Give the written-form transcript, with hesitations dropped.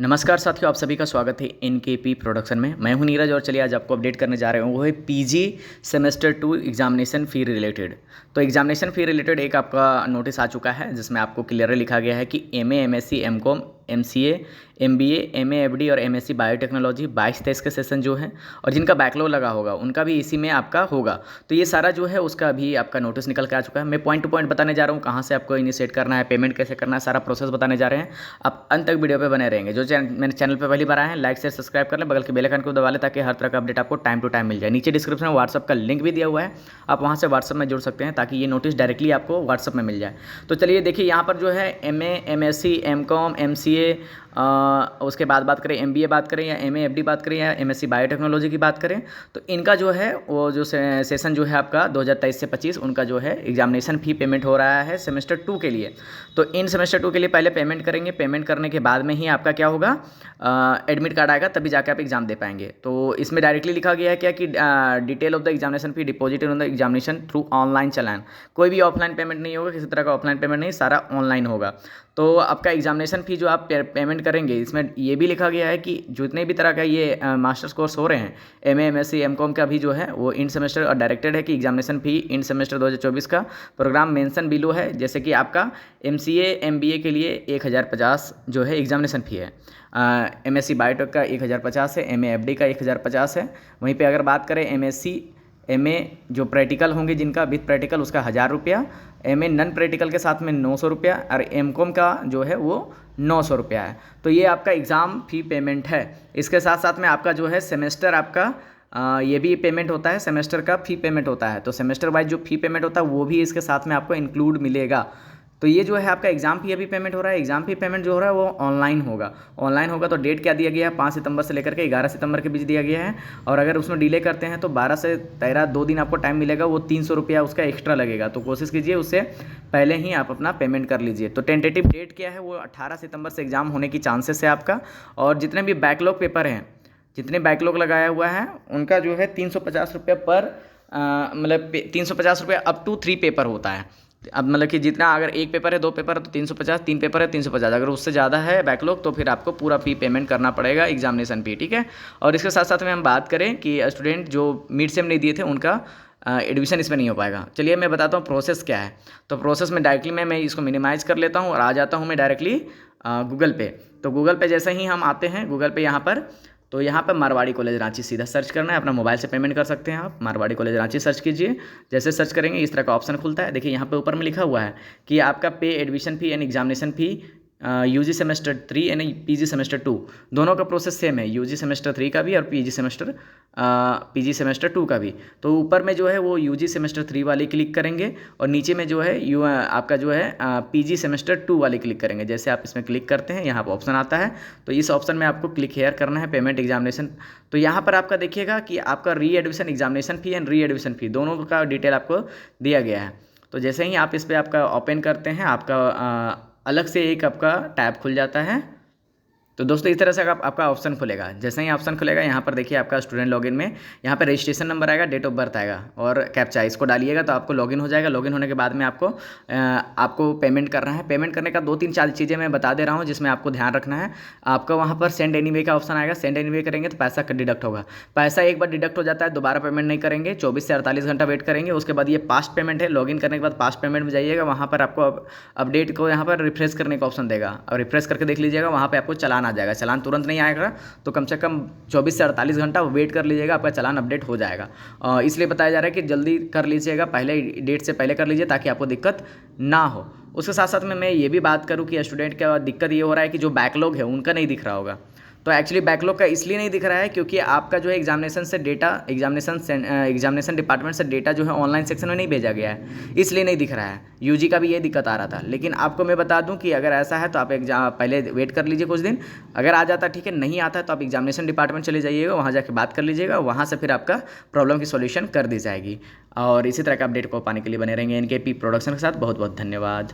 नमस्कार साथियों, आप सभी का स्वागत है एनकेपी प्रोडक्शन में। मैं हूं नीरज और चलिए आज आपको अपडेट करने जा रहे हूं वो है पीजी सेमेस्टर 2 एग्जामिनेशन फ़ी रिलेटेड। तो एग्जामिनेशन फ़ी रिलेटेड एक आपका नोटिस आ चुका है जिसमें आपको क्लियरली लिखा गया है कि MA, MSc, MCom, MCA, MBA, MA FD और एमएससी बायोटेक्नोलॉजी 22-23 के सेशन जो है और जिनका बैकलॉग लगा होगा उनका भी इसी में आपका होगा। तो ये सारा जो है उसका भी आपका नोटिस निकल के आ चुका है। मैं पॉइंट टू पॉइंट बताने जा रहा हूँ, कहाँ से आपको इनिशिएट करना है, पेमेंट कैसे करना है, सारा प्रोसेस बताने जा रहे हैं। आप अंत तक वीडियो पे बने रहेंगे। जो मेरे चैनल पे पहली बार आए हैं, लाइक से सब्सक्राइब कर लें, बगल के बेल आइकन को दबा लें ताकि हर तरह का अपडेट आपको टाइम टू टाइम मिल जाए। नीचे डिस्क्रिप्शन में व्हाट्सअप का लिंक भी दिया हुआ है, आप वहाँ से व्हाट्सअप में जुड़ सकते हैं ताकि ये नोटिस डायरेक्टली आपको व्हाट्सअप में मिल जाए। तो चलिए देखिए, यहाँ पर जो है एमए, एमएससी, एमकॉम, एमसीए, उसके बाद बात करें एमबीए बात करें या एमए एफडी बात करें या एमएससी बायोटेक्नोलॉजी की बात करें, तो इनका जो है वो जो सेशन जो है आपका 2023 से 25 उनका जो है एग्जामिनेशन फ़ी पेमेंट हो रहा है सेमेस्टर 2 के लिए। तो इन सेमेस्टर 2 के लिए पहले पेमेंट करेंगे, पेमेंट करने के बाद में ही आपका क्या होगा, एडमिट कार्ड आएगा, तभी जाकर आप एग्जाम दे पाएंगे। तो इसमें डायरेक्टली लिखा गया है क्या कि detail of the examination fee deposited on the examination through online challan. कोई भी ऑफलाइन पेमेंट नहीं होगा, किसी तरह का ऑफलाइन पेमेंट नहीं, सारा ऑनलाइन होगा। तो आपका एग्जामिनेशन फ़ी जो आप पेमेंट करेंगे, इसमें ये भी लिखा गया है कि जितने भी तरह का ये मास्टर्स कोर्स हो रहे हैं, एमए, एमएससी, एमकॉम का भी जो है वो इन सेमेस्टर और डायरेक्टेड है कि एग्जामिनेशन फ़ी इन सेमेस्टर 2024 का प्रोग्राम मेंशन बिलो है। जैसे कि आपका एमसीए, एमबीए के लिए 1050 जो है एग्जामिनेशन फ़ी है, एमएससी बायोटेक का 1050 है, एमए एफडी का 1050 है। वहीं पे अगर बात करें एमएससी, एमए जो प्रैक्टिकल होंगे जिनका विद प्रैक्टिकल उसका 1000 रुपया, एमए नॉन प्रैक्टिकल के साथ में 900 रुपया और एमकॉम का जो है वो 900 रुपया है। तो ये आपका एग्ज़ाम फ़ी पेमेंट है। इसके साथ साथ में आपका जो है सेमेस्टर आपका ये भी पेमेंट होता है, सेमेस्टर का फ़ी पेमेंट होता है। तो सेमेस्टर वाइज जो फ़ी पेमेंट होता है वो भी इसके साथ में आपको इंक्लूड मिलेगा। तो ये जो है आपका एग्ज़ाम फ़ी अभी पेमेंट हो रहा है। एग्ज़ाम फ़ी पेमेंट जो हो रहा है वो ऑनलाइन होगा। ऑनलाइन होगा तो डेट क्या दिया गया है, 5 सितंबर से लेकर के 11 सितंबर के बीच दिया गया है। और अगर उसमें डिले करते हैं तो 12 से 13 2 दिन आपको टाइम मिलेगा, वो 300 रुपया उसका एक्स्ट्रा लगेगा। तो कोशिश कीजिए उससे पहले ही आप अपना पेमेंट कर लीजिए। तो टेंटेटिव डेट क्या है, वो 18 सितंबर से एग्ज़ाम होने की चांसेस है आपका। और जितने भी बैकलॉग पेपर हैं, जितने बैकलॉग लगाया हुआ है उनका जो है 350 रुपये पर मतलब 350 रुपये अप टू 3 पेपर होता है। अब मतलब कि जितना अगर एक पेपर है, 2 पेपर है तो 350, 3 पेपर है 350, अगर उससे ज़्यादा है बैकलॉग तो फिर आपको पूरा फ़ी पेमेंट करना पड़ेगा, एग्जामिनेशन फ़ी, ठीक है। और इसके साथ साथ में हम बात करें कि स्टूडेंट जो मिड सेम नहीं दिए थे उनका एडमिशन इसमें नहीं हो पाएगा। चलिए मैं बताता हूँ प्रोसेस क्या है। तो प्रोसेस में डायरेक्टली मैं इसको मिनिमाइज़ कर लेता हूँ और आ जाता हूँ मैं डायरेक्टली गूगल पे। तो गूगल पे जैसे ही हम आते हैं गूगल पे यहाँ पर, तो यहाँ पर मारवाड़ी कॉलेज रांची सीधा सर्च करना है। अपना मोबाइल से पेमेंट कर सकते हैं आप, मारवाड़ी कॉलेज रांची सर्च कीजिए। जैसे सर्च करेंगे इस तरह का ऑप्शन खुलता है। देखिए यहाँ पे ऊपर में लिखा हुआ है कि आपका pay admission fee and examination fee UG semester 3 and PG semester 2 दोनों का प्रोसेस सेम है, यूजी सेमेस्टर 3 का भी और पीजी सेमेस्टर 2 का भी। तो ऊपर में जो है वो यूजी सेमेस्टर 3 वाली क्लिक करेंगे और नीचे में जो है आपका जो है पीजी सेमेस्टर 2 वाली क्लिक करेंगे। जैसे आप इसमें क्लिक करते हैं यहाँ पर ऑप्शन आता है, तो इस ऑप्शन में आपको क्लिक हेयर करना है, पेमेंट एग्जामिनेशन। तो यहाँ पर आपका देखिएगा कि आपका री admission examination fee and re admission फ़ी दोनों का डिटेल आपको दिया गया है। तो जैसे ही आप इस पर आपका ओपन करते हैं, आपका अलग से एक आपका टैब खुल जाता है। तो दोस्तों इस तरह से आपका ऑप्शन खुलेगा। जैसे ही ऑप्शन खुलेगा यहाँ पर देखिए आपका स्टूडेंट लॉगिन में यहाँ पर रजिस्ट्रेशन नंबर आएगा, डेट ऑफ बर्थ आएगा और कैप्चा, इसको डालिएगा तो आपको लॉगिन हो जाएगा। लॉगिन होने के बाद में आपको पेमेंट करना है। पेमेंट करने का 2-3-4 चीज़ें मैं बता दे रहा हूँ जिसमें आपको ध्यान रखना है। आपका वहाँ पर सेंड एनीवे का ऑप्शन आएगा, सेंड एनीवे करेंगे तो पैसा डिडक्ट होगा। पैसा एक बार डिडक्ट हो जाता है, दोबारा पेमेंट नहीं करेंगे, 24 से 48 घंटा वेट करेंगे। उसके बाद ये पास्ट पेमेंट है, लॉगिन करने के बाद पास्ट पेमेंट में जाइएगा, वहाँ पर आपको अपडेट को यहाँ पर रिफ्रेश करने का ऑप्शन देगा और रिफ्रेश करके देख लीजिएगा, वहाँ पर आपको चालान आ जाएगा। चालान तुरंत नहीं आएगा तो कम से कम 24 से 48 घंटा वेट कर लीजिएगा, आपका चालान अपडेट हो जाएगा। इसलिए बताया जा रहा है कि जल्दी कर लीजिएगा, पहले डेट से पहले कर लीजिए ताकि आपको दिक्कत ना हो। उसके साथ साथ में मैं ये भी बात करूँ कि स्टूडेंट का दिक्कत ये हो रहा है कि जो बैकलॉग है उनका नहीं दिख रहा होगा। तो एक्चुअली बैकलॉग का इसलिए नहीं दिख रहा है क्योंकि आपका जो है एग्जामिनेशन से डेटा एग्जामिनेशन डिपार्टमेंट से डेटा जो है ऑनलाइन सेक्शन में नहीं भेजा गया है, इसलिए नहीं दिख रहा है। यूजी का भी ये दिक्कत आ रहा था, लेकिन आपको मैं बता दूं कि अगर ऐसा है तो आप पहले वेट कर लीजिए कुछ दिन। अगर आ जाता ठीक है, नहीं आता है तो आप एग्जामिनेशन डिपार्टमेंट चले जाइएगा, वहाँ जाकर बात कर लीजिएगा, वहाँ से फिर आपका प्रॉब्लम की सॉल्यूशन कर दी जाएगी। और इसी तरह का अपडेट को पाने के लिए बने रहेंगे एनकेपी प्रोडक्शन के साथ। बहुत बहुत धन्यवाद।